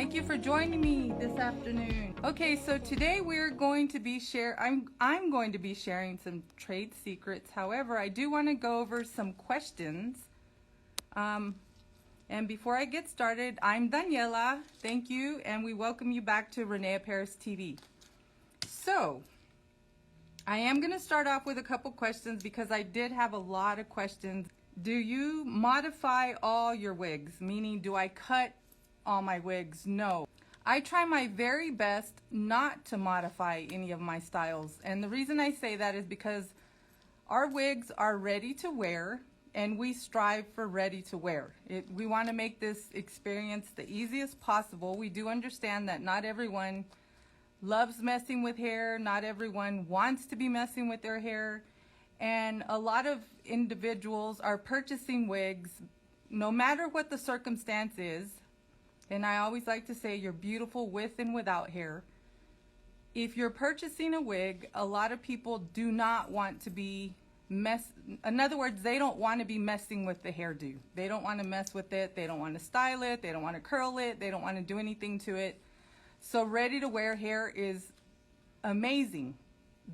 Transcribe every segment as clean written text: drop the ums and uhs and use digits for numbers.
Thank you for joining me this afternoon. Okay, so today we're going to be I'm going to be sharing some trade secrets. However, I do want to go over some questions. And before I get started, I'm Daniela. Thank you, and we welcome you back to Renea Paris TV. So, I am going to start off with a couple questions because I did have a lot of questions. Do you modify all your wigs? Meaning, do I cut all my wigs? No. I try my very best not to modify any of my styles. And the reason I say that is because our wigs are ready to wear and we strive for ready to wear. We want to make this experience the easiest possible. We do understand that not everyone loves messing with hair. Not everyone wants to be messing with their hair. And a lot of individuals are purchasing wigs no matter what the circumstance is. And I always like to say you're beautiful with and without hair. If you're purchasing a wig, a lot of people do not want to be in other words, they don't want to be messing with the hairdo. They don't want to mess with it. They don't want to style it. They don't want to curl it. They don't want to do anything to it. So ready to wear hair is amazing.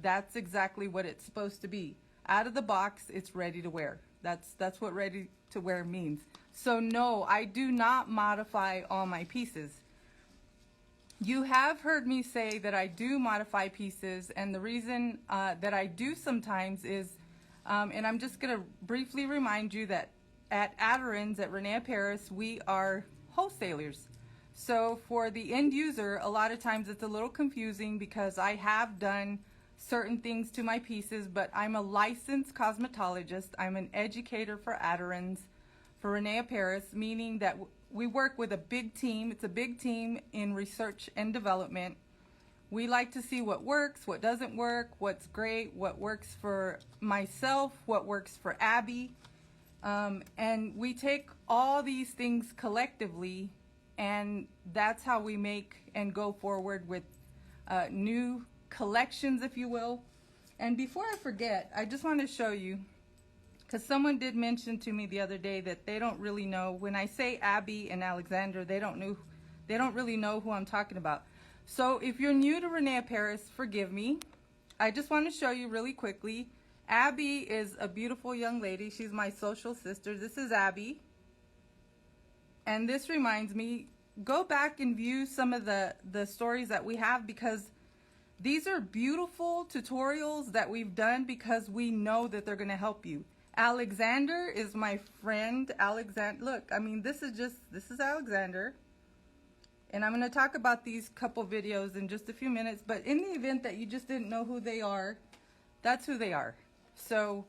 That's exactly what it's supposed to be. Out of the box, it's ready to wear. That's what ready to wear means. So no, I do not modify all my pieces. You have heard me say that I do modify pieces, and the reason that I do sometimes is, and I'm just going to briefly remind you that at Adorins at Renea Paris, we are wholesalers. So for the end user, a lot of times it's a little confusing because I have done certain things to my pieces, but I'm a licensed cosmetologist. I'm an educator for Adorins, for Renea Paris, meaning that we work with a big team. It's a big team in research and development. We like to see what works, what doesn't work, what's great, what works for myself, what works for Abby. And we take all these things collectively, and that's how we make and go forward with new collections, if you will. And before I forget, I just want to show you, because someone did mention to me the other day that they don't really know, when I say Abby and Alexander, they don't really know who I'm talking about. So if you're new to Renea Paris, forgive me. I just want to show you really quickly. Abby is a beautiful young lady. She's my social sister. This is Abby. And this reminds me, go back and view some of the stories that we have, because these are beautiful tutorials that we've done because we know that they're going to help you. Alexander is my friend. Alexander, look, I mean, this is Alexander. And I'm going to talk about these couple videos in just a few minutes, but in the event that you just didn't know who they are, that's who they are. So,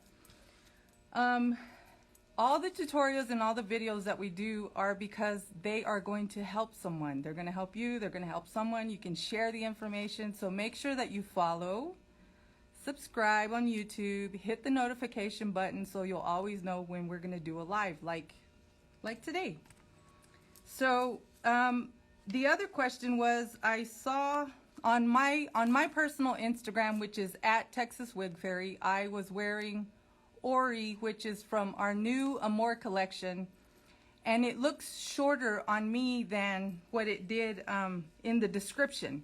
all the tutorials and all the videos that we do are because they are going to help someone. They're going to help you. They're going to help someone. You can share the information. So make sure that you follow, subscribe on YouTube, hit the notification button so you'll always know when we're going to do a live like today. So, the other question was, I saw on my personal Instagram, which is at Texas Wig Fairy, I was wearing Ori, which is from our new Amore collection, and it looks shorter on me than what it did in the description.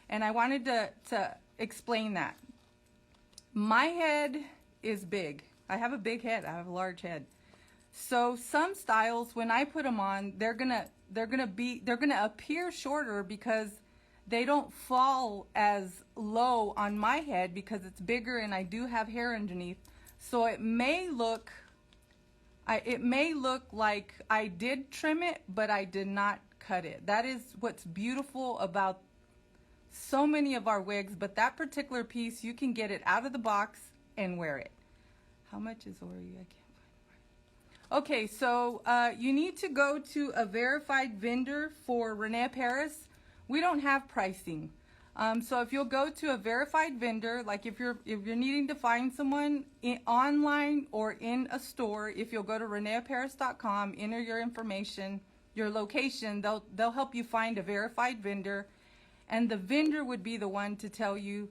And I wanted to explain that. My head is big. I have a big head. I have a large head. So some styles, when I put them on, they're gonna appear shorter because they don't fall as low on my head because it's bigger and I do have hair underneath. So it may look like I did trim it, but I did not cut it. That is what's beautiful about so many of our wigs, but that particular piece, you can get it out of the box and wear it. How much is Ori? I can't find it. Okay, so you need to go to a verified vendor for Renea Paris. We don't have pricing. So if you'll go to a verified vendor, like if you're needing to find someone online or in a store, if you'll go to reneaparis.com, enter your information, your location, they'll help you find a verified vendor, and the vendor would be the one to tell you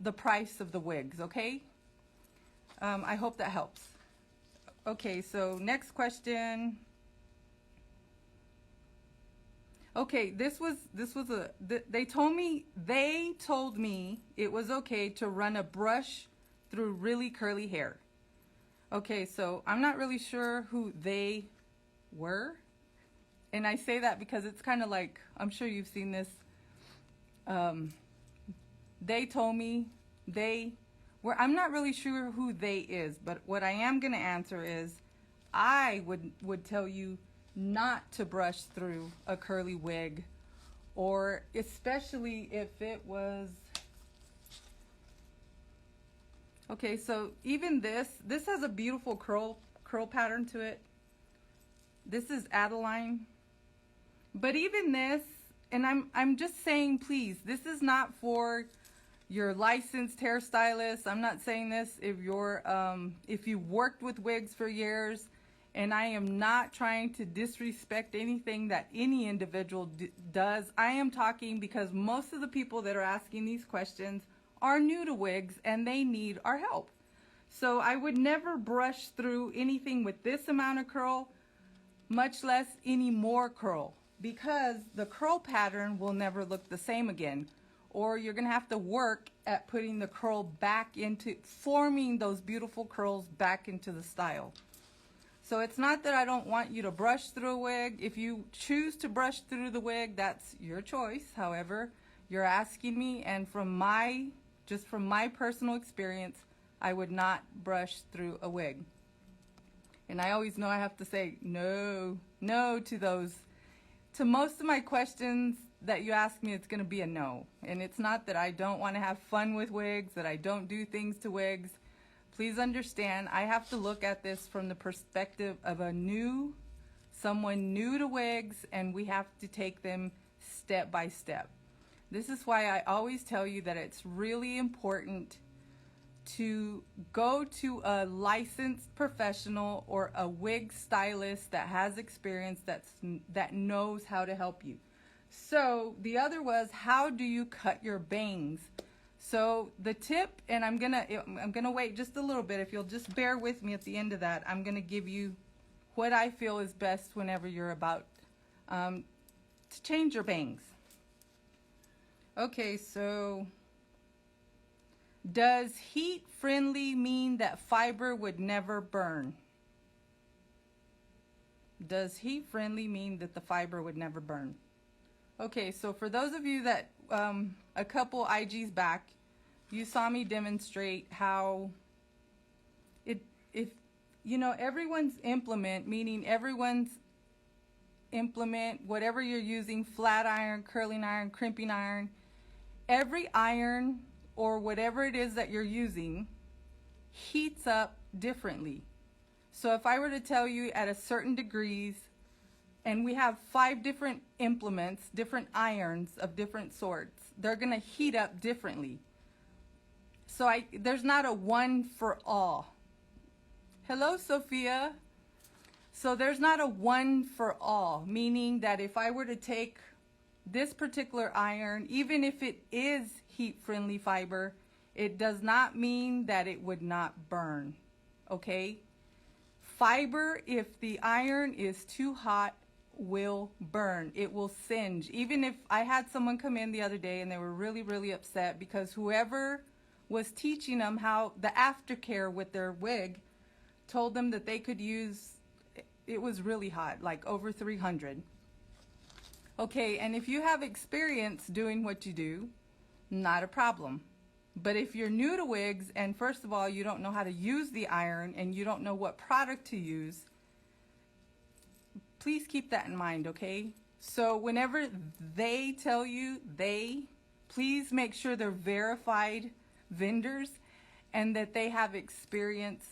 the price of the wigs, okay? I hope that helps. Okay, so next question. Okay, they told me it was okay to run a brush through really curly hair. Okay, so I'm not really sure who they were. And I say that because it's kind of like, I'm sure you've seen this. They told me I'm not really sure who they is, but what I am going to answer is I would tell you not to brush through a curly wig, or especially if it was, okay, so even this has a beautiful curl pattern to it. This is Adeline. But even this, and I'm just saying, please, this is not for your licensed hairstylist. I'm not saying this if you're if you worked with wigs for years, and I am not trying to disrespect anything that any individual does. I am talking because most of the people that are asking these questions are new to wigs and they need our help. So I would never brush through anything with this amount of curl, much less any more curl, because the curl pattern will never look the same again. Or you're gonna have to work at putting the curl back into, forming those beautiful curls back into the style. So it's not that I don't want you to brush through a wig. If you choose to brush through the wig, that's your choice. However, you're asking me, and just from my personal experience, I would not brush through a wig. And I always know I have to say no to those. To most of my questions that you ask me, it's going to be a no. And it's not that I don't want to have fun with wigs, that I don't do things to wigs. Please understand, I have to look at this from the perspective of someone new to wigs, and we have to take them step by step. This is why I always tell you that it's really important to go to a licensed professional or a wig stylist that has experience, that knows how to help you. So the other was, how do you cut your bangs? So the tip, and I'm gonna wait just a little bit. If you'll just bear with me at the end of that, I'm gonna give you what I feel is best whenever you're about to change your bangs. Okay, so does heat friendly mean that fiber would never burn? Does heat friendly mean that the fiber would never burn? Okay, so for those of you that a couple IGs back, you saw me demonstrate how everyone's implement, whatever you're using, flat iron, curling iron, crimping iron, every iron or whatever it is that you're using heats up differently. So if I were to tell you at a certain degrees, and we have 5 different implements, different irons of different sorts, they're gonna heat up differently. So there's not a one for all. Hello, Sophia. So there's not a one for all, meaning that if I were to take this particular iron, even if it is heat-friendly fiber, it does not mean that it would not burn, okay? Fiber, if the iron is too hot, will burn. It will singe. Even if I had someone come in the other day and they were really, really upset because whoever was teaching them how the aftercare with their wig told them that they could use, it was really hot, like over 300. Okay, and if you have experience doing what you do, not a problem. But if you're new to wigs, and first of all, you don't know how to use the iron and you don't know what product to use, please keep that in mind, okay? So whenever they tell you, please make sure they're verified vendors and that they have experience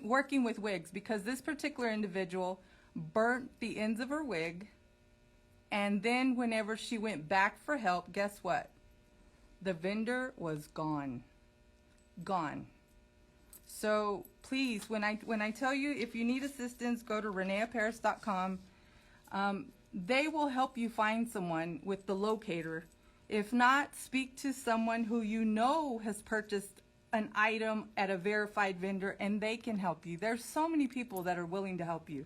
working with wigs, because this particular individual burnt the ends of her wig, and then whenever she went back for help, guess what? The vendor was gone. So please, when I tell you, if you need assistance, go to reneaparis.com. They will help you find someone with the locator. If not, speak to someone who you know has purchased an item at a verified vendor and they can help you. There's so many people that are willing to help you.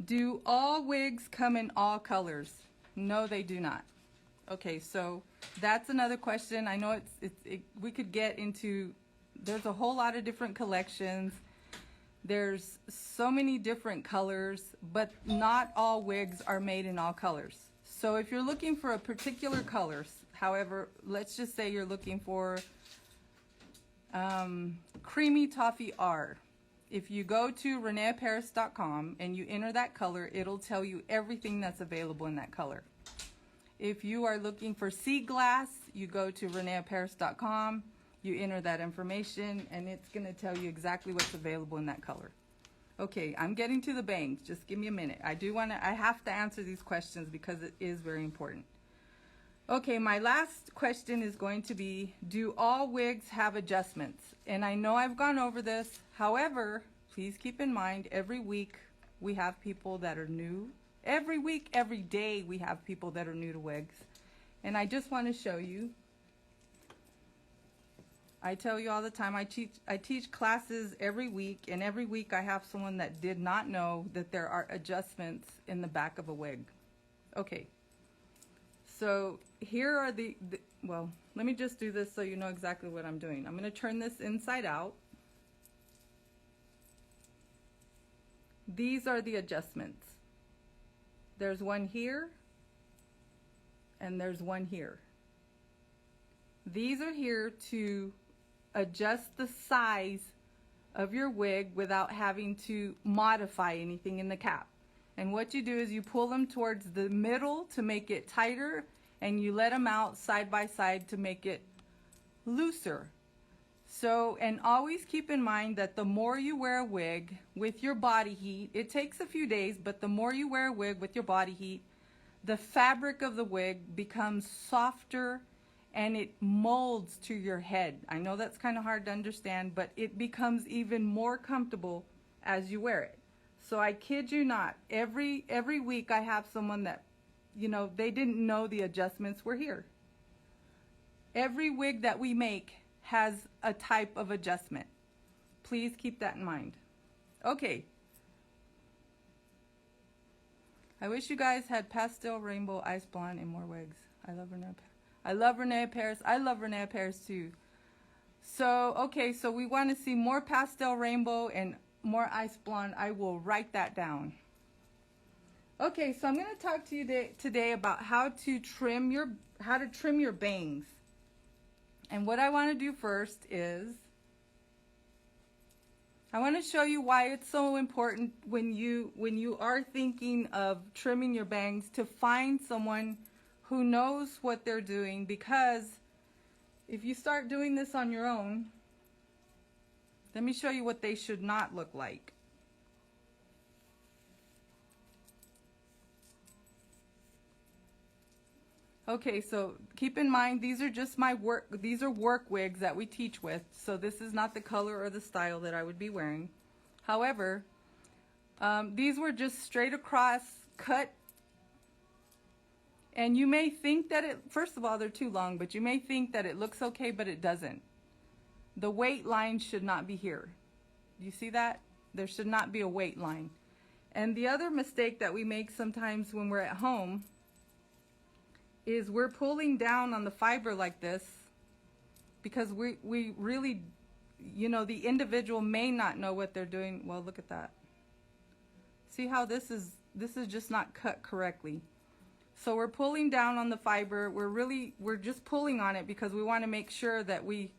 Do all wigs come in all colors? No, they do not. Okay, so that's another question. I know we could get into, there's a whole lot of different collections. There's so many different colors, but not all wigs are made in all colors. So if you're looking for a particular color, however, let's just say you're looking for Creamy Toffee R. If you go to reneeparis.com and you enter that color, it'll tell you everything that's available in that color. If you are looking for Sea Glass, you go to reneeparis.com, you enter that information, and it's going to tell you exactly what's available in that color. Okay, I'm getting to the bangs. Just give me a minute. I have to answer these questions because it is very important. Okay, my last question is going to be, do all wigs have adjustments? And I know I've gone over this. However, please keep in mind, every week we have people that are new. Every week, every day, we have people that are new to wigs. And I just want to show you. I tell you all the time, I teach classes every week, and every week I have someone that did not know that there are adjustments in the back of a wig. Okay. So here are well, let me just do this so you know exactly what I'm doing. I'm going to turn this inside out. These are the adjustments. There's one here, and there's one here. These are here to adjust the size of your wig without having to modify anything in the cap. And what you do is you pull them towards the middle to make it tighter, and you let them out side by side to make it looser. So, and always keep in mind that the more you wear a wig with your body heat, it takes a few days, but the more you wear a wig with your body heat, the fabric of the wig becomes softer and it molds to your head. I know that's kind of hard to understand, but it becomes even more comfortable as you wear it. So I kid you not, every week I have someone that, you know, they didn't know the adjustments were here. Every wig that we make has a type of adjustment. Please keep that in mind. Okay. I wish you guys had pastel, rainbow, ice blonde, and more wigs. I love Renee Paris. I love Renee Paris. I love Renee Paris too. So, okay, so we want to see more pastel, rainbow, and more ice blonde. I will write that down. Okay, so I'm going to talk to you today about how to trim your bangs. And what I want to do first is I want to show you why it's so important when you are thinking of trimming your bangs to find someone who knows what they're doing, because if you start doing this on your own, let me show you what they should not look like. Okay, so keep in mind, these are just these are work wigs that we teach with, so this is not the color or the style that I would be wearing. However, these were just straight across cut, and you may think that first of all, they're too long, but you may think that it looks okay, but it doesn't. The weight line should not be here. Do you see that? There should not be a weight line. And the other mistake that we make sometimes when we're at home is we're pulling down on the fiber like this because we really, you know, the individual may not know what they're doing. Well, look at that. See how this is just not cut correctly. So we're pulling down on the fiber. We're just pulling on it because we want to make sure that we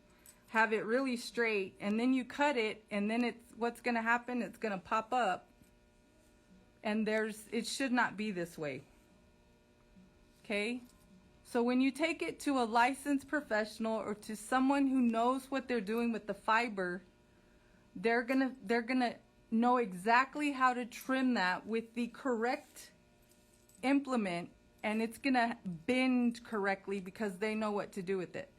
have it really straight, and then you cut it, and then what's going to happen, it's going to pop up, and it should not be this way. Okay? So when you take it to a licensed professional or to someone who knows what they're doing with the fiber, they're gonna know exactly how to trim that with the correct implement, and it's gonna bend correctly because they know what to do with it.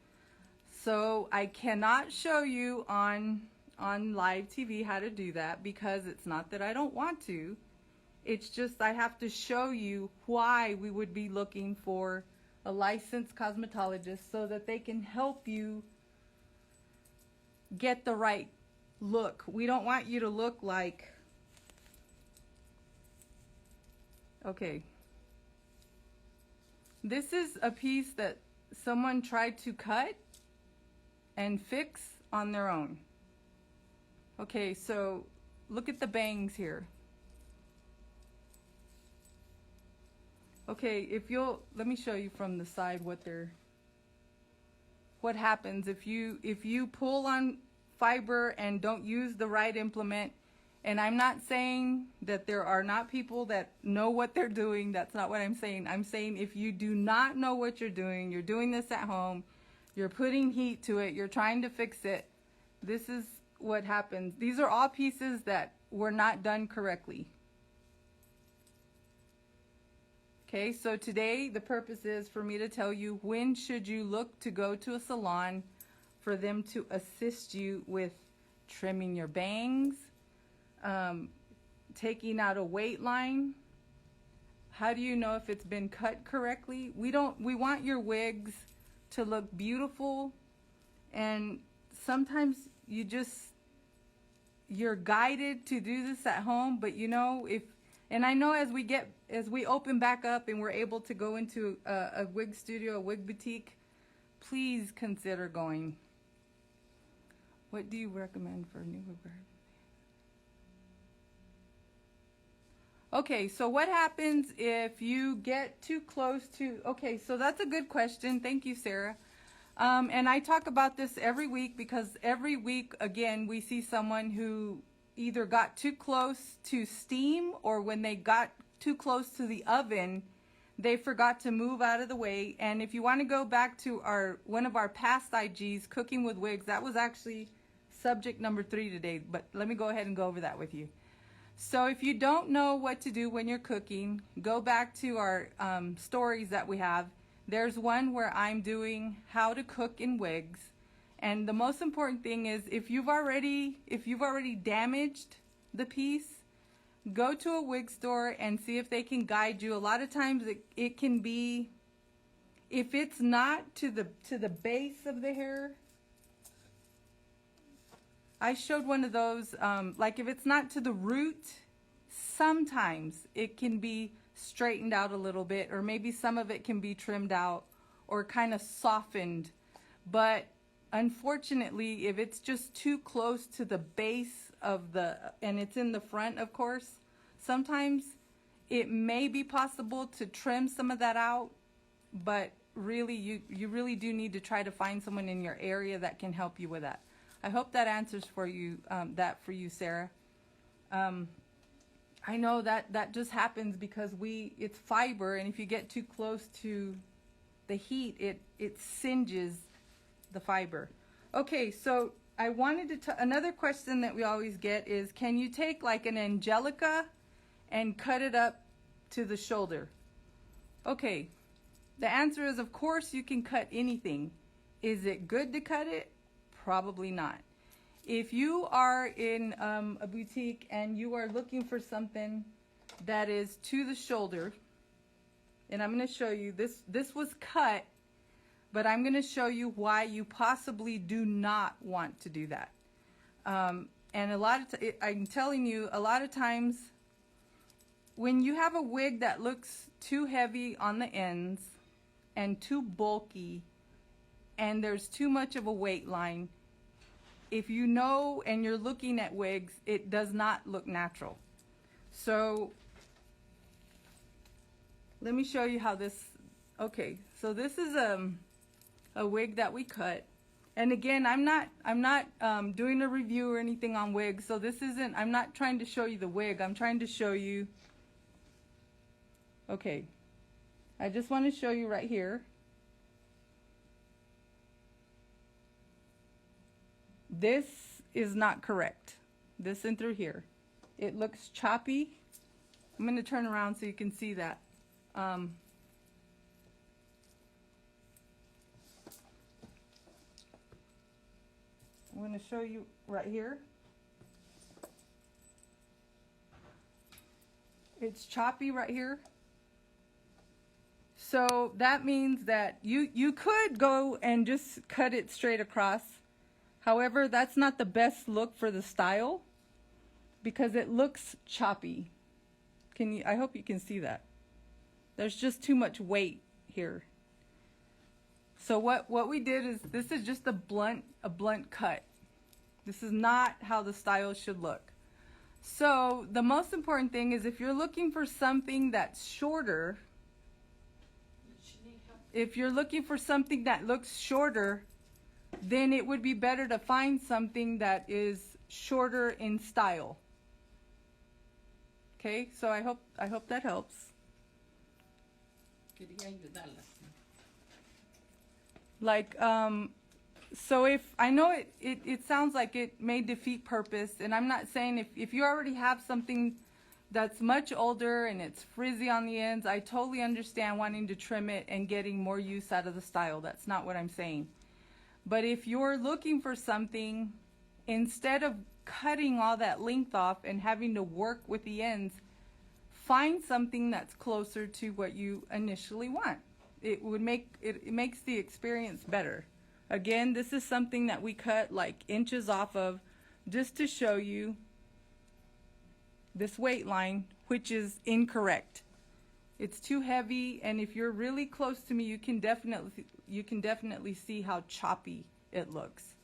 So I cannot show you on live TV how to do that, because it's not that I don't want to. It's just I have to show you why we would be looking for a licensed cosmetologist so that they can help you get the right look. We don't want you to look like Okay. This is a piece that someone tried to cut and fix on their own. Okay, so look at the bangs here. Okay, let me show you from the side what happens if you pull on fiber and don't use the right implement. And I'm not saying that there are not people that know what they're doing. That's not what I'm saying. I'm saying if you do not know what you're doing this at home, you're putting heat to it, you're trying to fix it, this is what happens. These are all pieces that were not done correctly. Okay, so today the purpose is for me to tell you when should you look to go to a salon for them to assist you with trimming your bangs, taking out a weight line. How do you know if it's been cut correctly? We want your wigs to look beautiful, and sometimes you're guided to do this at home, but you know, and I know as we open back up and we're able to go into a wig studio, a wig boutique, please consider going. What do you recommend for a new wig wearer? Okay, so what happens if you get too close to, okay, so that's a good question. Thank you, Sarah. And I talk about this every week because every week, again, we see someone who either got too close to steam, or when they got too close to the oven, they forgot to move out of the way. And if you want to go back to one of our past IGs, Cooking with Wigs, that was actually subject number 3 today, but let me go ahead and go over that with you. So if you don't know what to do when you're cooking, go back to our stories that we have. There's one where I'm doing how to cook in wigs. And the most important thing is if you've already damaged the piece, go to a wig store and see if they can guide you. A lot of times it can be, if it's not to the base of the hair. I showed one of those, like if it's not to the root, sometimes it can be straightened out a little bit, or maybe some of it can be trimmed out or kind of softened. But unfortunately, if it's just too close to the base of and it's in the front, of course, sometimes it may be possible to trim some of that out, but really you really do need to try to find someone in your area that can help you with that. I hope that answers for you, for you, Sarah. I know that just happens because it's fiber, and if you get too close to the heat, it singes the fiber. Okay, so I wanted to another question that we always get is, can you take like an Angelica and cut it up to the shoulder? Okay, the answer is of course you can cut anything. Is it good to cut it? Probably not. If you are in a boutique and you are looking for something that is to the shoulder, and I'm going to show you this was cut, but I'm going to show you why you possibly do not want to do that. And I'm telling you, a lot of times when you have a wig that looks too heavy on the ends and too bulky, and there's too much of a weight line, if you know and you're looking at wigs, it does not look natural. So let me show you how this, okay, so this is a wig that we cut. And again, I'm not doing a review or anything on wigs, so this isn't, I'm not trying to show you the wig, I'm trying to show you, okay, I just want to show you right here. This is not correct. This and through here. It looks choppy. I'm going to turn around so you can see that. I'm going to show you right here. It's choppy right here. So that means that you could go and just cut it straight across. However, that's not the best look for the style because it looks choppy. I hope you can see that. There's just too much weight here. So what we did is, this is just a blunt cut. This is not how the style should look. So the most important thing is, if you're looking for something that's shorter, if you're looking for something that looks shorter, then it would be better to find something that is shorter in style. Okay, so I hope that helps. Like, so if, I know it sounds like it may defeat purpose, and I'm not saying, if you already have something that's much older and it's frizzy on the ends, I totally understand wanting to trim it and getting more use out of the style. That's not what I'm saying. But if you're looking for something, instead of cutting all that length off and having to work with the ends, find something that's closer to what you initially want. It makes the experience better. Again, this is something that we cut like inches off of, just to show you this weight line, which is incorrect. It's too heavy, and if you're really close to me, you can definitely see how choppy it looks.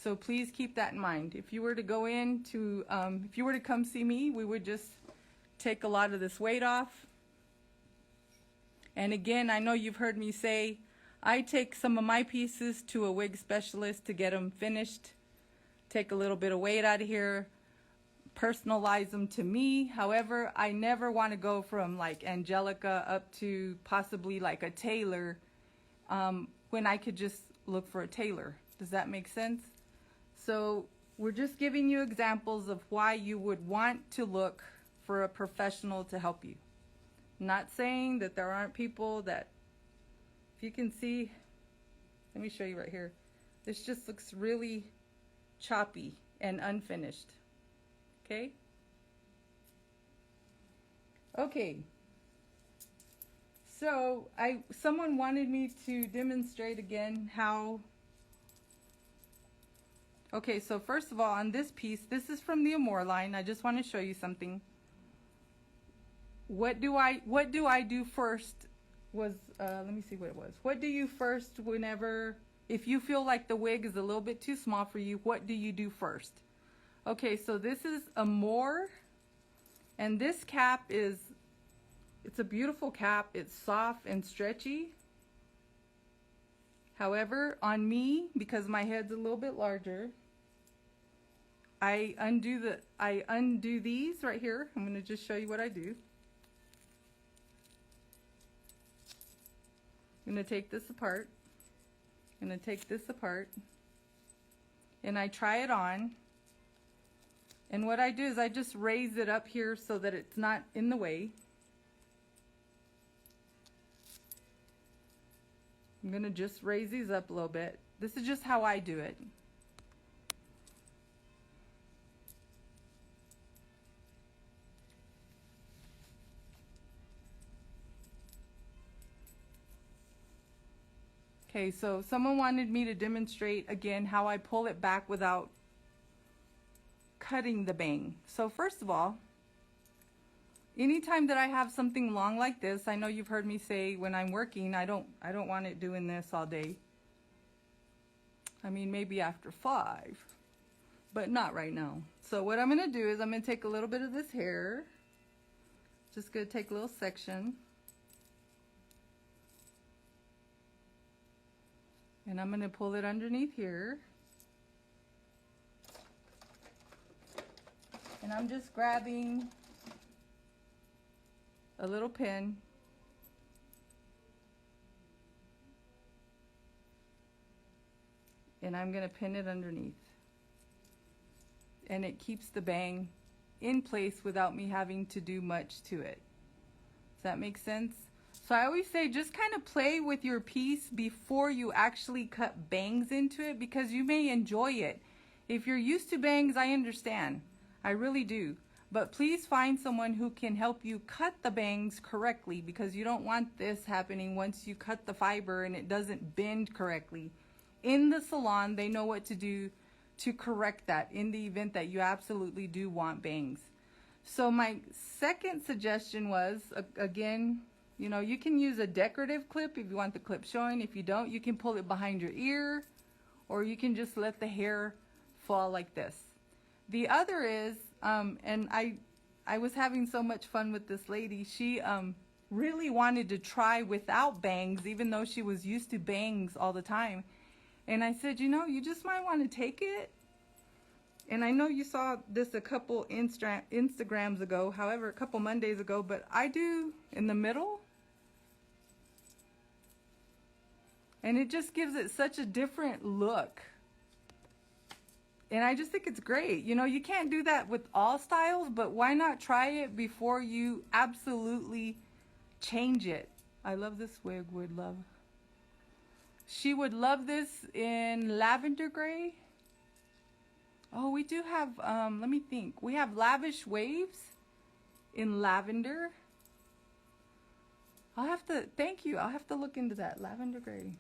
So please keep that in mind. If you were to go in to, if you were to come see me, we would just take a lot of this weight off. And again, I know you've heard me say, I take some of my pieces to a wig specialist to get them finished, take a little bit of weight out of here, personalize them to me. However, I never want to go from like Angelica up to possibly like a tailor, when I could just look for a tailor. Does that make sense? So we're just giving you examples of why you would want to look for a professional to help you. Not saying that there aren't people that, if you can see, let me show you right here. This just looks really choppy and unfinished. Okay? Okay. So someone wanted me to demonstrate again how. Okay, so first of all, on this piece, this is from the Amore line. I just want to show you something. What do I do first was, let me see what it was. What do you first whenever, if you feel like the wig is a little bit too small for you, what do you do first? Okay, so this is Amore, and this cap is, it's a beautiful cap. It's soft and stretchy. However, on me, because my head's a little bit larger, I undo these right here. I'm going to just show you what I do. I'm going to take this apart. I'm going to take this apart, and I try it on. And what I do is I just raise it up here so that it's not in the way. I'm going to just raise these up a little bit. This is just how I do it. Okay, so someone wanted me to demonstrate again how I pull it back without cutting the bang. So first of all, anytime that I have something long like this, I know you've heard me say when I'm working, I don't want it doing this all day. I mean, maybe after 5, but not right now. So what I'm going to do is I'm going to take a little bit of this hair, just going to take a little section, and I'm going to pull it underneath here. And I'm just grabbing a little pin, and I'm going to pin it underneath. And it keeps the bang in place without me having to do much to it. Does that make sense? So I always say just kind of play with your piece before you actually cut bangs into it, because you may enjoy it. If you're used to bangs, I understand. I really do. But please find someone who can help you cut the bangs correctly, because you don't want this happening once you cut the fiber and it doesn't bend correctly. In the salon, they know what to do to correct that in the event that you absolutely do want bangs. So my second suggestion was, again, You know, you can use a decorative clip if you want the clip showing. If you don't, you can pull it behind your ear, or you can just let the hair fall like this. The other is, and I was having so much fun with this lady. She really wanted to try without bangs, even though she was used to bangs all the time. And I said, you know, you just might want to take it. And I know you saw this a couple Instagrams ago, however, a couple Mondays ago, but I do in the middle. And it just gives it such a different look. And I just think it's great. You know, you can't do that with all styles, but why not try it before you absolutely change it? I love this wig, would love. She would love this in lavender gray. Oh, we do have, let me think. We have lavish waves in lavender. I'll have to, thank you. I'll have to look into that. Lavender gray.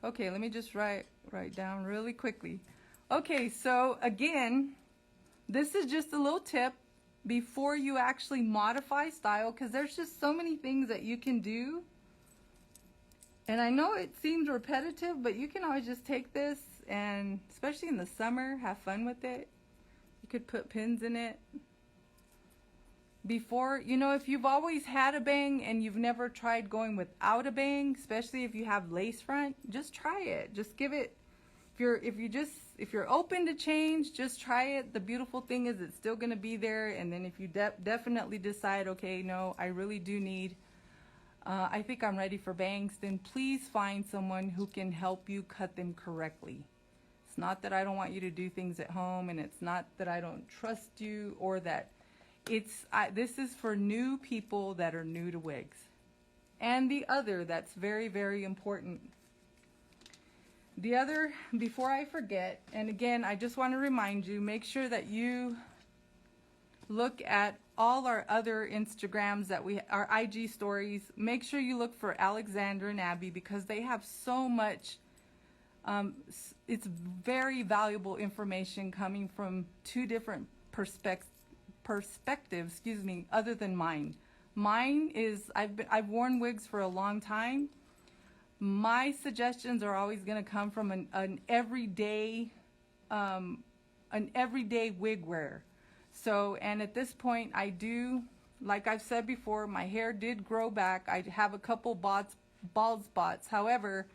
Okay, let me just write down really quickly. Okay, so again, this is just a little tip before you actually modify style, because there's just so many things that you can do. And I know it seems repetitive, but you can always just take this and, especially in the summer, have fun with it. You could put pins in it. Before, you know, if you've always had a bang and you've never tried going without a bang, especially if you have lace front, just try it. Just give it, if you're open to change, just try it. The beautiful thing is it's still going to be there. And then if you definitely decide, okay, no, I really do need, I think I'm ready for bangs, then please find someone who can help you cut them correctly. It's not that I don't want you to do things at home, and it's not that I don't trust you, or that this is for new people that are new to wigs. And the other that's very, very important. The other, before I forget, and again, I just want to remind you, make sure that you look at all our other Instagrams our IG stories. Make sure you look for Alexandra and Abby, because they have so much, it's very valuable information coming from two different perspectives, other than mine. Mine is, I've worn wigs for a long time. My suggestions are always going to come from an everyday wig wear. So, and at this point, I do, like I've said before, my hair did grow back. I have a couple bald spots. However,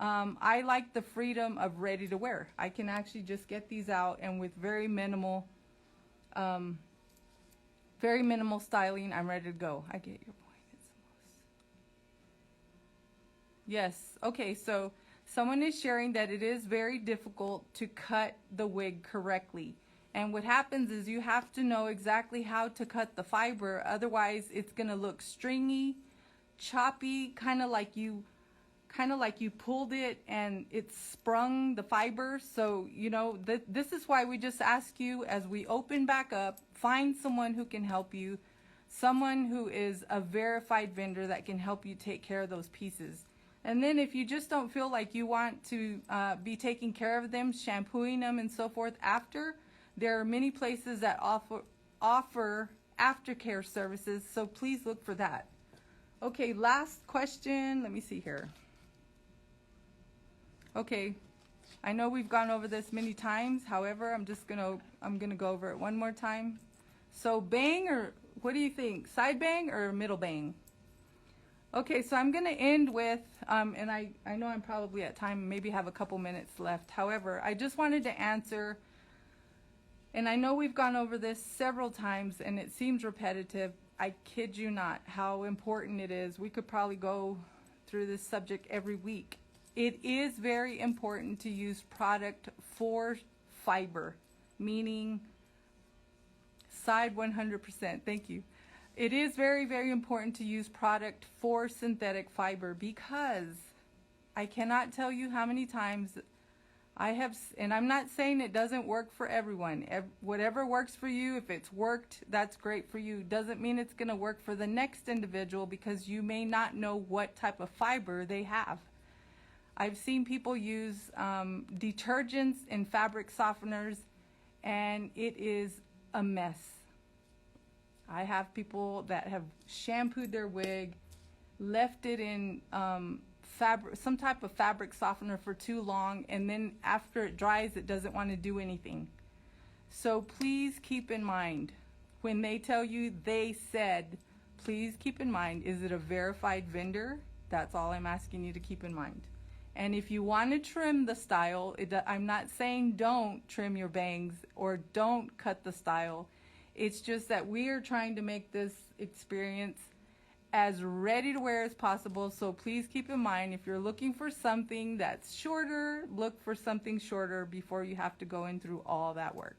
I like the freedom of ready to wear. I can actually just get these out, and with very minimal styling, I'm ready to go. I get your point. Yes. Okay, so someone is sharing that it is very difficult to cut the wig correctly. And what happens is you have to know exactly how to cut the fiber, otherwise it's going to look stringy, choppy, kind of like you pulled it and it sprung the fiber. So, you know, this is why we just ask you, as we open back up, find someone who can help you, someone who is a verified vendor that can help you take care of those pieces. And then if you just don't feel like you want to be taking care of them, shampooing them and so forth after, there are many places that offer aftercare services, so please look for that. Okay, last question. Let me see here. Okay, I know we've gone over this many times. However, I'm gonna go over it one more time. So bang, or what do you think? Side bang or middle bang? Okay, so I'm gonna end with, and I know I'm probably at time, maybe have a couple minutes left. However, I just wanted to answer, and I know we've gone over this several times and it seems repetitive. I kid you not how important it is. We could probably go through this subject every week. It is very important to use product for fiber, meaning side 100%. Thank you. It is very, very important to use product for synthetic fiber, because I cannot tell you how many times I have, and I'm not saying it doesn't work for everyone. Whatever works for you, if it's worked, that's great for you. Doesn't mean it's going to work for the next individual, because you may not know what type of fiber they have. I've seen people use detergents and fabric softeners, and it is a mess. I have people that have shampooed their wig, left it in fabric, some type of fabric softener for too long, and then after it dries, it doesn't want to do anything. So please keep in mind, when they tell you they said, please keep in mind, is it a verified vendor? That's all I'm asking you to keep in mind. And if you want to trim the style, I'm not saying don't trim your bangs or don't cut the style. It's just that we are trying to make this experience as ready to wear as possible. So please keep in mind, if you're looking for something that's shorter, look for something shorter before you have to go in through all that work.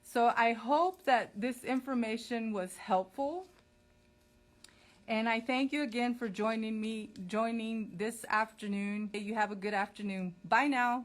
So I hope that this information was helpful. And I thank you again for joining this afternoon. You have a good afternoon. Bye now.